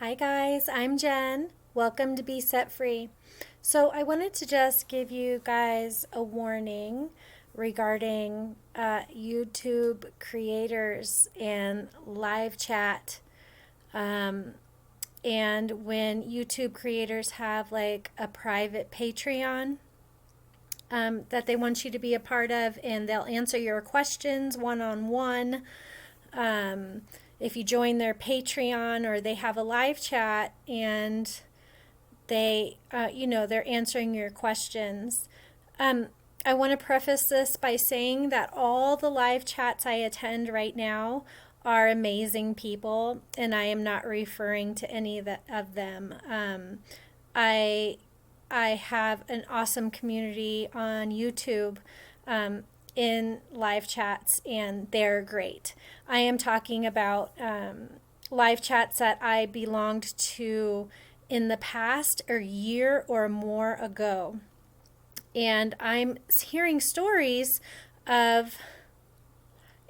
Hi guys, I'm Jen. Welcome to Be Set Free. So I wanted to just give you guys a warning regarding YouTube creators and live chat. And when YouTube creators have like a private Patreon that they want you to be a part of, and they'll answer your questions one-on-one. If you join their Patreon, or they have a live chat and they're answering your questions. I want to preface this by saying that all the live chats I attend right now are amazing people, and I am not referring to any of them. I I have an awesome community on YouTube in live chats, and they're great. I am talking about live chats that I belonged to in the past, a year or more ago. And I'm hearing stories of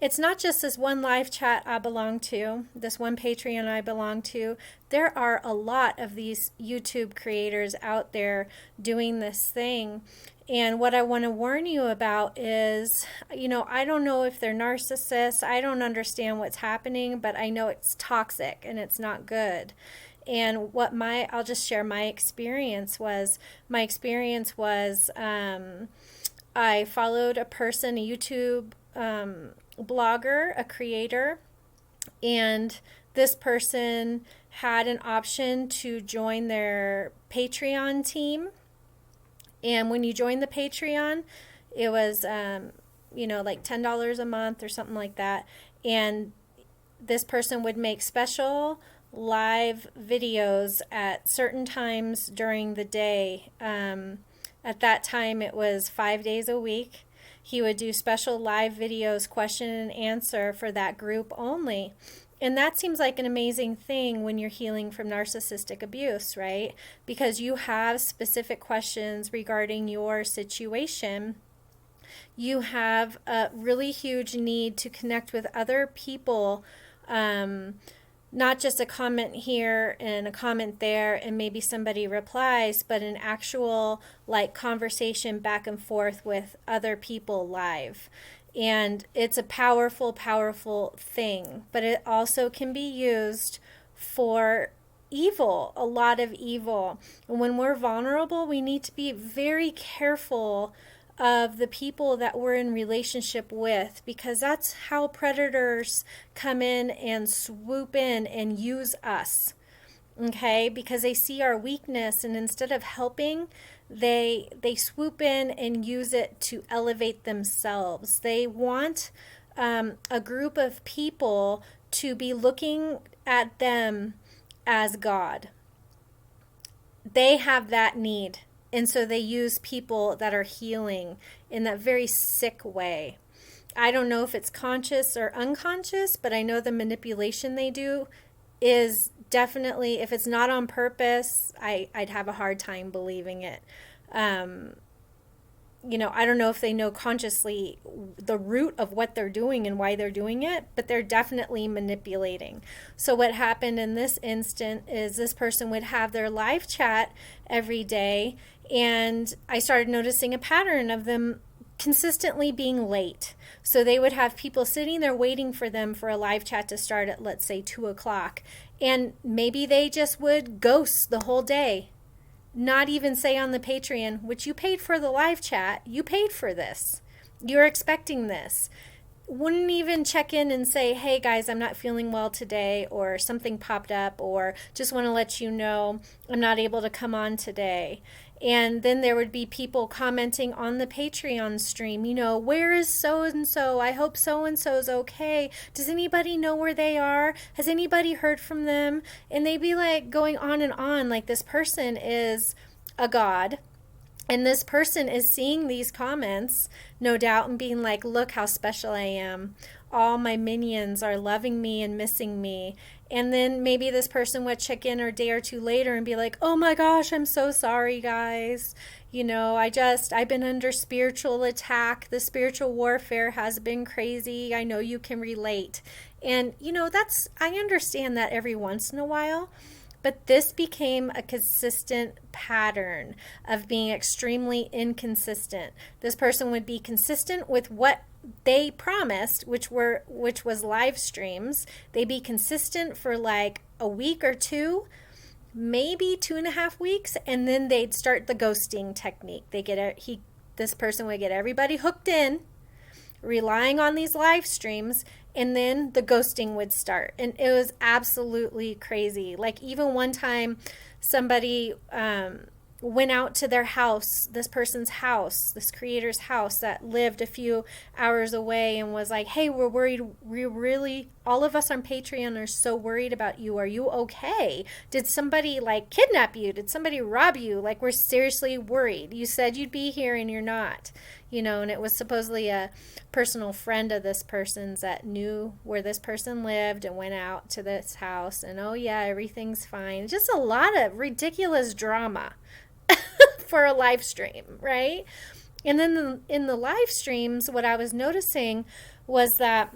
it's not just this one live chat I belong to, this one Patreon I belong to. There are a lot of these YouTube creators out there doing this thing. And what I want to warn you about is, I don't know if they're narcissists. I don't understand what's happening, but I know it's toxic and it's not good. And I'll just share my experience was. My experience was I followed a person, a YouTube blogger, a creator, and this person had an option to join their Patreon team. And when you join the Patreon, it was, like $10 a month or something like that. And this person would make special live videos at certain times during the day. At that time, it was 5 days a week. He would do special live videos, question and answer for that group only. And that seems like an amazing thing when you're healing from narcissistic abuse, right? Because you have specific questions regarding your situation. You have a really huge need to connect with other people, not just a comment here and a comment there and maybe somebody replies, but an actual conversation back and forth with other people live. And it's a powerful, powerful thing, but it also can be used for evil, a lot of evil. And when we're vulnerable, we need to be very careful of the people that we're in relationship with, because that's how predators come in and swoop in and use us. Okay, because they see our weakness, and instead of helping, they swoop in and use it to elevate themselves. They want a group of people to be looking at them as God. They have that need. And so they use people that are healing in that very sick way. I don't know if it's conscious or unconscious, but I know the manipulation they do is definitely, if it's not on purpose, I'd have a hard time believing it. I don't know if they know consciously the root of what they're doing and why they're doing it, but they're definitely manipulating. So what happened in this instant is this person would have their live chat every day, and I started noticing a pattern of them consistently being late. So they would have people sitting there waiting for them for a live chat to start at, let's say, 2:00. And maybe they just would ghost the whole day. Not even say on the Patreon, which you paid for the live chat, you paid for this. You're expecting this. Wouldn't even check in and say, hey guys, I'm not feeling well today, or something popped up, or just want to let you know I'm not able to come on today. And then there would be people commenting on the Patreon stream, where is so-and-so? I hope so-and-so's okay. Does anybody know where they are? Has anybody heard from them? And they'd be going on and on, like this person is a god. And this person is seeing these comments, no doubt, and being like, look how special I am. All my minions are loving me and missing me. And then maybe this person would check in a day or two later and be like, oh my gosh, I'm so sorry, guys. I've been under spiritual attack. The spiritual warfare has been crazy. I know you can relate. And, I understand that every once in a while. But this became a consistent pattern of being extremely inconsistent. This person would be consistent with what they promised, which was live streams. They'd be consistent for like a week or two, maybe 2.5 weeks, and then they'd start the ghosting technique. This person would get everybody hooked in, relying on these live streams, and then the ghosting would start. And it was absolutely crazy. Like, even one time somebody went out to their house, this person's house, this creator's house that lived a few hours away, and was like, hey, we're worried. All of us on Patreon are so worried about you. Are you okay? Did somebody like kidnap you? Did somebody rob you? Like, we're seriously worried. You said you'd be here and you're not. And it was supposedly a personal friend of this person's that knew where this person lived and went out to this house, and oh yeah, everything's fine. Just a lot of ridiculous drama for a live stream, right? And then in the live streams, what I was noticing was that,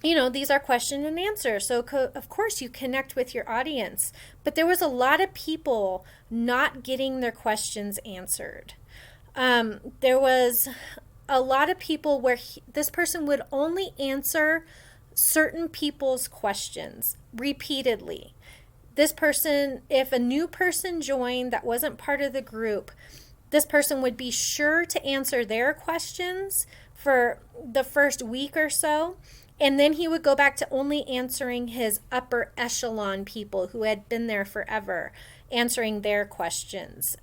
these are question and answer. So of course you connect with your audience, but there was a lot of people not getting their questions answered. There was a lot of people where this person would only answer certain people's questions repeatedly. This person, if a new person joined that wasn't part of the group, this person would be sure to answer their questions for the first week or so. And then he would go back to only answering his upper echelon people who had been there forever, answering their questions,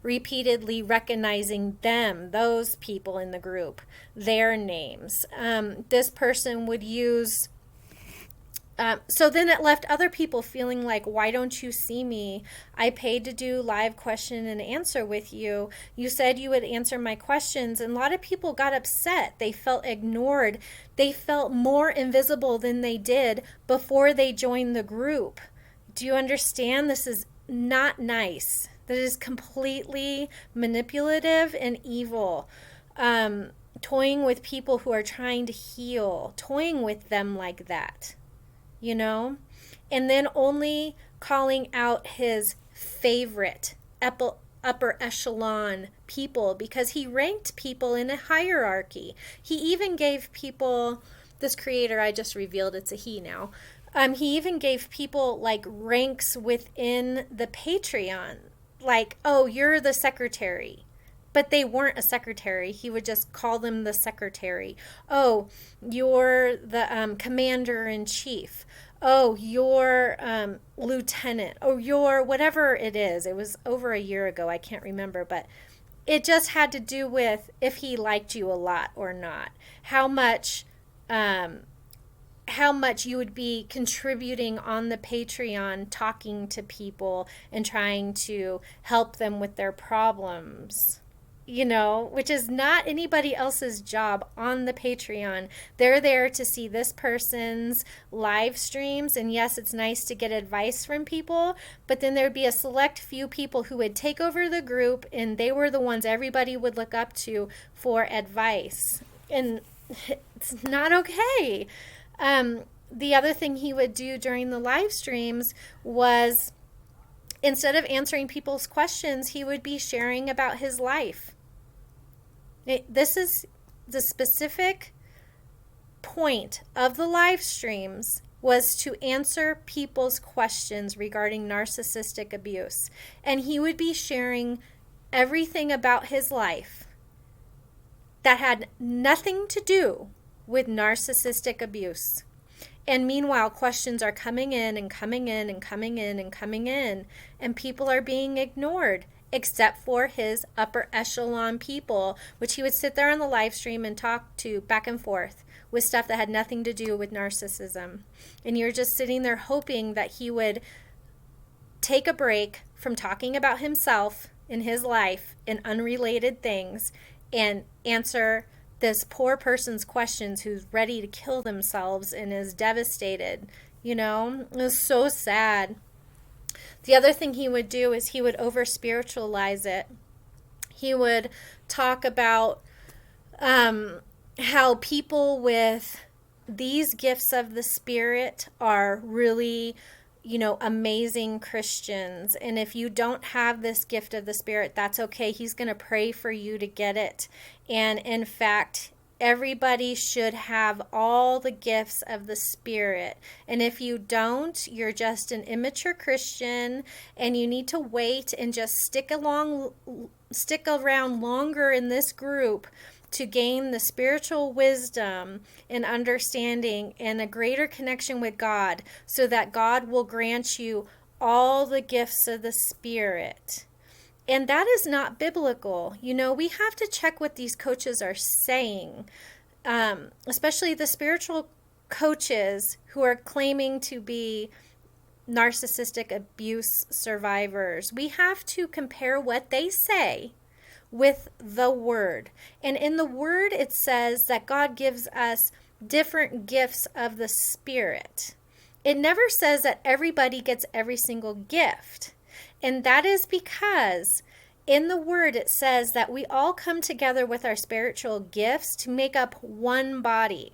repeatedly recognizing those people in the group, their names. This person would use... so then it left other people feeling like, why don't you see me? I paid to do live question and answer with you. You said you would answer my questions. And a lot of people got upset. They felt ignored. They felt more invisible than they did before they joined the group. Do you understand? This is not nice. That is completely manipulative and evil. Toying with people who are trying to heal. Toying with them like that. And then only calling out his favorite upper echelon people, because he ranked people in a hierarchy. He even gave people, this creator, I just revealed it's a he now, he even gave people like ranks within the Patreon, like, oh, you're the secretary. But they weren't a secretary. He would just call them the secretary. Oh, you're the commander-in-chief. Oh, you're lieutenant. Oh, you're whatever it is. It was over a year ago. I can't remember. But it just had to do with if he liked you a lot or not. How much you would be contributing on the Patreon, talking to people and trying to help them with their problems. Which is not anybody else's job on the Patreon. They're there to see this person's live streams. And yes, it's nice to get advice from people, but then there'd be a select few people who would take over the group, and they were the ones everybody would look up to for advice. And it's not okay. The other thing he would do during the live streams was, instead of answering people's questions, he would be sharing about his life. This is the specific point of the live streams, was to answer people's questions regarding narcissistic abuse. And he would be sharing everything about his life that had nothing to do with narcissistic abuse. And meanwhile, questions are coming in and coming in and coming in and coming in, and people are being ignored, except for his upper echelon people, which he would sit there on the live stream and talk to back and forth with stuff that had nothing to do with narcissism. And you're just sitting there hoping that he would take a break from talking about himself and his life and unrelated things and answer this poor person's questions who's ready to kill themselves and is devastated. It was so sad. The other thing he would do is he would over-spiritualize it. He would talk about how people with these gifts of the Spirit are really, amazing Christians. And if you don't have this gift of the Spirit, that's okay. He's going to pray for you to get it. And in fact, everybody should have all the gifts of the Spirit. And if you don't, you're just an immature Christian, and you need to wait and just stick around longer in this group to gain the spiritual wisdom and understanding and a greater connection with God, so that God will grant you all the gifts of the Spirit. And that is not biblical. We have to check what these coaches are saying, especially the spiritual coaches who are claiming to be narcissistic abuse survivors. We have to compare what they say with the Word. And in the Word, it says that God gives us different gifts of the Spirit. It never says that everybody gets every single gift. And that is because in the Word, it says that we all come together with our spiritual gifts to make up one body.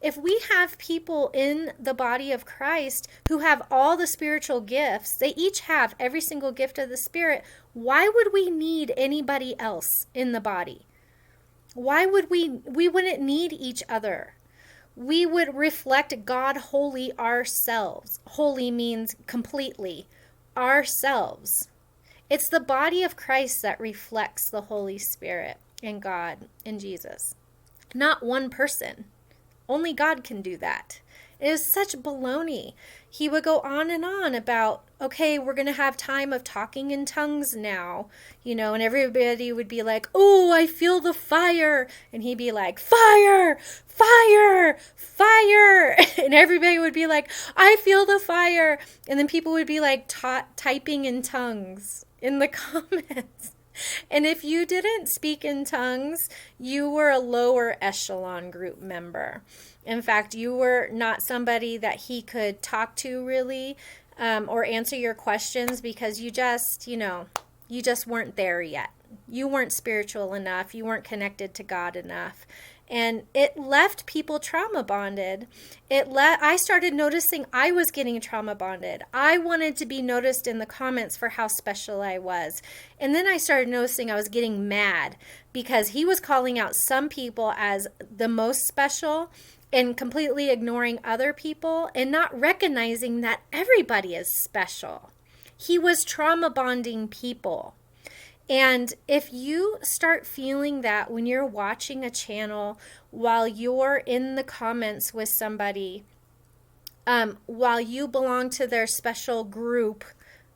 If we have people in the body of Christ who have all the spiritual gifts, they each have every single gift of the Spirit, why would we need anybody else in the body? Why would we wouldn't need each other. We would reflect God wholly ourselves. Holy means completely. Ourselves. It's the body of Christ that reflects the Holy Spirit and God and Jesus. Not one person. Only God can do that. It is such baloney. He would go on and on about, okay, we're going to have time of talking in tongues now, and everybody would be like, oh, I feel the fire. And he'd be like, fire, fire, fire. And everybody would be like, I feel the fire. And then people would be like typing in tongues in the comments. And if you didn't speak in tongues, you were a lower echelon group member. In fact, you were not somebody that he could talk to really, or answer your questions, because you just weren't there yet. You weren't spiritual enough. You weren't connected to God enough. And it left people trauma bonded. I started noticing I was getting trauma bonded. I wanted to be noticed in the comments for how special I was. And then I started noticing I was getting mad because he was calling out some people as the most special and completely ignoring other people and not recognizing that everybody is special. He was trauma bonding people. And if you start feeling that when you're watching a channel while you're in the comments with somebody, while you belong to their special group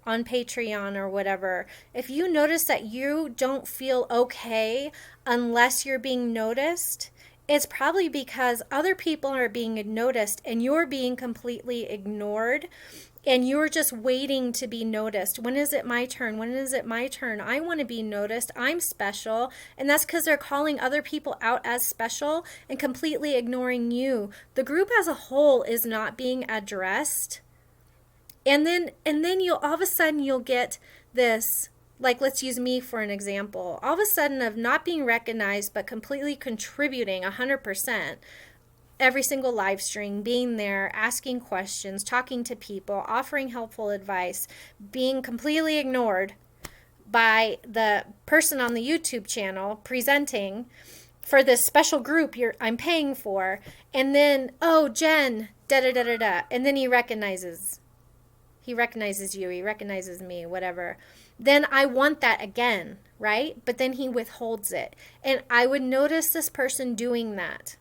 on Patreon or whatever, if you notice that you don't feel okay unless you're being noticed, it's probably because other people are being noticed and you're being completely ignored. And you're just waiting to be noticed. When is it my turn? When is it my turn? I want to be noticed. I'm special. And that's because they're calling other people out as special and completely ignoring you. The group as a whole is not being addressed. And then you'll all of a sudden you'll get this, like, let's use me for an example. All of a sudden of not being recognized but completely contributing 100%. Every single live stream, being there, asking questions, talking to people, offering helpful advice, being completely ignored by the person on the YouTube channel presenting for this special group I'm paying for, and then, oh, Jen, da-da-da-da-da, and then he recognizes you, he recognizes me, whatever. Then I want that again, right? But then he withholds it. And I would notice this person doing that.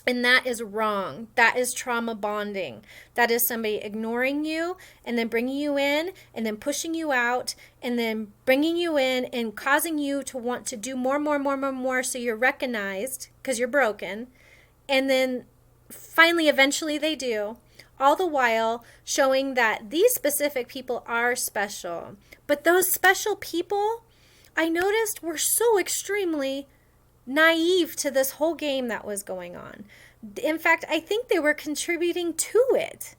And that is wrong. That is trauma bonding. That is somebody ignoring you and then bringing you in and then pushing you out and then bringing you in and causing you to want to do more so you're recognized because you're broken. And then finally, eventually they do. All the while showing that these specific people are special. But those special people, I noticed, were so extremely naive to this whole game that was going on. In fact, I think they were contributing to it.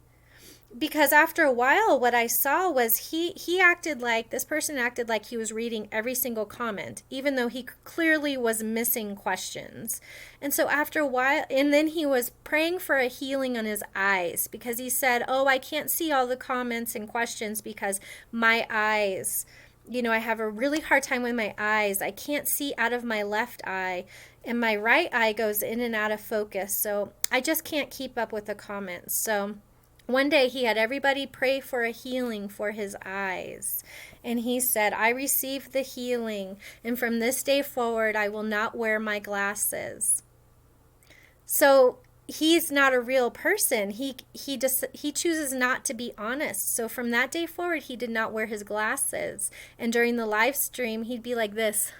because after a while what I saw was he acted like, this person acted like he was reading every single comment, even though he clearly was missing questions. And so after a while, and then he was praying for a healing on his eyes, because he said, oh, I can't see all the comments and questions because my eyes, I have a really hard time with my eyes. I can't see out of my left eye, and my right eye goes in and out of focus, so I just can't keep up with the comments. So one day he had everybody pray for a healing for his eyes. And he said, I received the healing, and from this day forward, I will not wear my glasses. So he's not a real person. He chooses not to be honest. So from that day forward, he did not wear his glasses. And during the live stream, he'd be like this.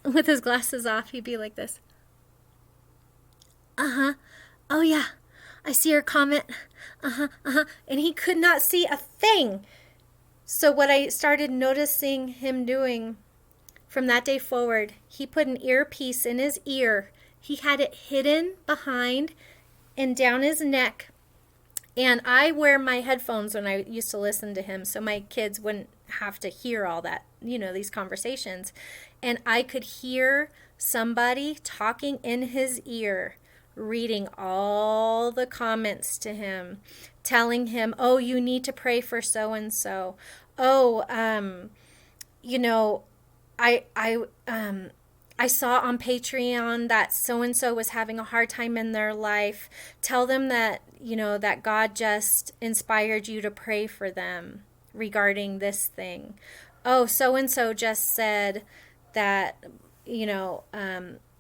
With his glasses off, he'd be like this. Uh-huh. Oh, yeah. I see your comment. And he could not see a thing. So what I started noticing him doing from that day forward, he put an earpiece in his ear. He had it hidden behind and down his neck. And I wear my headphones when I used to listen to him, so my kids wouldn't have to hear all that, these conversations. And I could hear somebody talking in his ear, reading all the comments to him, telling him, oh, you need to pray for so-and-so. Oh, I saw on Patreon that so-and-so was having a hard time in their life. Tell them that, that God just inspired you to pray for them regarding this thing. Oh, so-and-so just said that,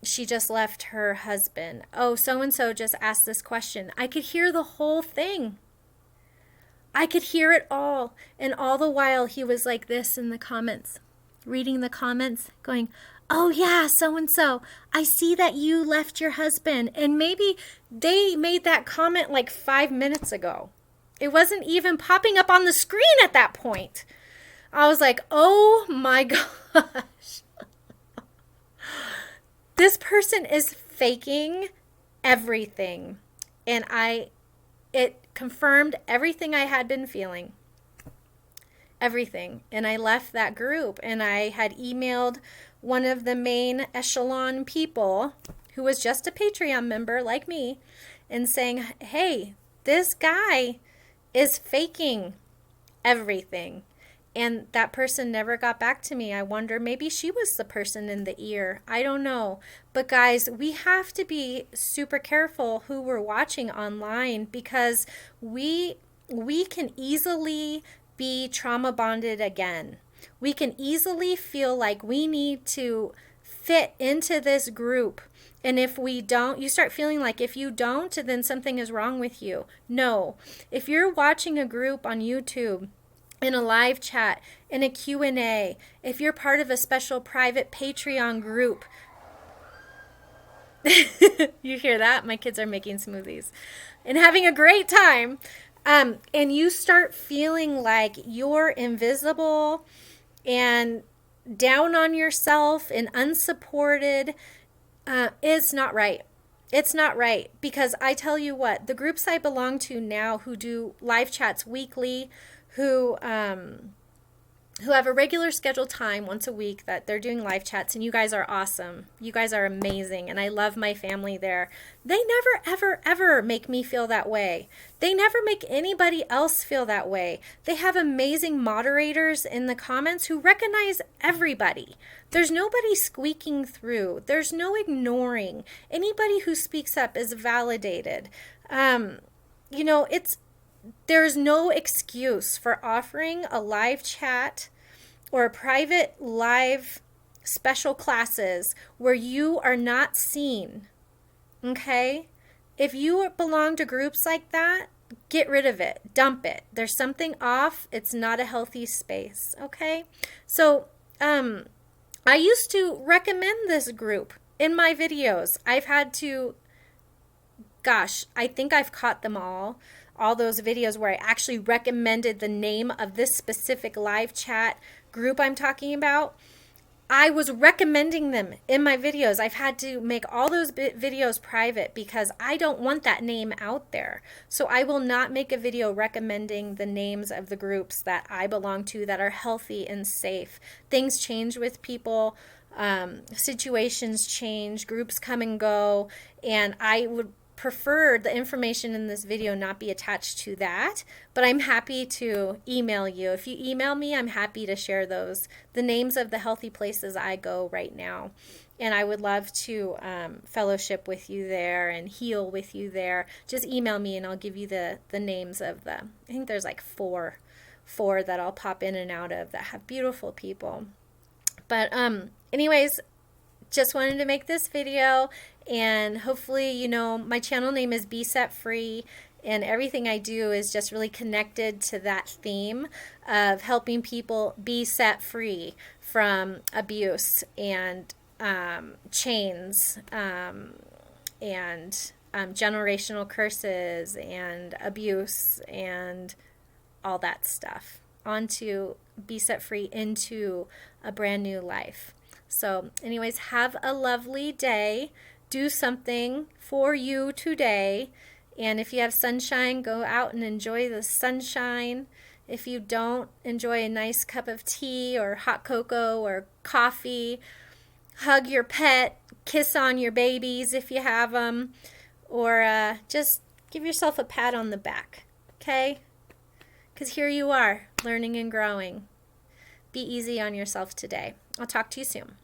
she just left her husband. Oh, so-and-so just asked this question. I could hear the whole thing. I could hear it all. And all the while he was like this in the comments, reading the comments, going, oh yeah, so-and-so, I see that you left your husband. And maybe they made that comment like 5 minutes ago. It wasn't even popping up on the screen at that point. I was like, oh my gosh. This person is faking everything. And it confirmed everything I had been feeling. Everything. And I left that group, and I had emailed one of the main echelon people who was just a Patreon member like me, and saying, hey, this guy is faking everything. And that person never got back to me. I wonder, maybe she was the person in the ear. I don't know. But guys, we have to be super careful who we're watching online, because we can easily be trauma bonded again. We can easily feel like we need to fit into this group. And if we don't, you start feeling like if you don't, then something is wrong with you. No. If you're watching a group on YouTube, in a live chat, in a Q&A, if you're part of a special private Patreon group, you hear that? My kids are making smoothies and having a great time. And you start feeling like you're invisible and down on yourself and unsupported, it's not right. It's not right, because I tell you what, the groups I belong to now who do live chats weekly, who have a regular scheduled time once a week that they're doing live chats, and you guys are awesome. You guys are amazing, and I love my family there. They never, ever, ever make me feel that way. They never make anybody else feel that way. They have amazing moderators in the comments who recognize everybody. There's nobody squeaking through. There's no ignoring. Anybody who speaks up is validated. There's no excuse for offering a live chat or a private live special classes where you are not seen. Okay? If you belong to groups like that, get rid of it. Dump it. There's something off. It's not a healthy space. Okay? So, I used to recommend this group in my videos. I've had to, I think I've caught them all those videos where I actually recommended the name of this specific live chat group I'm talking about. I was recommending them in my videos. I've had to make all those videos private because I don't want that name out there. So I will not make a video recommending the names of the groups that I belong to that are healthy and safe. Things change with people. Situations change, groups come and go, and I would prefer the information in this video not be attached to that, but I'm happy to email you. If you email me, I'm happy to share the names of the healthy places I go right now. And I would love to fellowship with you there and heal with you there. Just email me and I'll give you the names of I think there's like four that I'll pop in and out of that have beautiful people. But anyways, just wanted to make this video, and hopefully, my channel name is Be Set Free, and everything I do is just really connected to that theme of helping people be set free from abuse and chains and generational curses and abuse and all that stuff, onto be set free into a brand new life. So anyways, have a lovely day. Do something for you today. And if you have sunshine, go out and enjoy the sunshine. If you don't, enjoy a nice cup of tea or hot cocoa or coffee. Hug your pet. Kiss on your babies if you have them. Or just give yourself a pat on the back. Okay? Because here you are, learning and growing. Be easy on yourself today. I'll talk to you soon.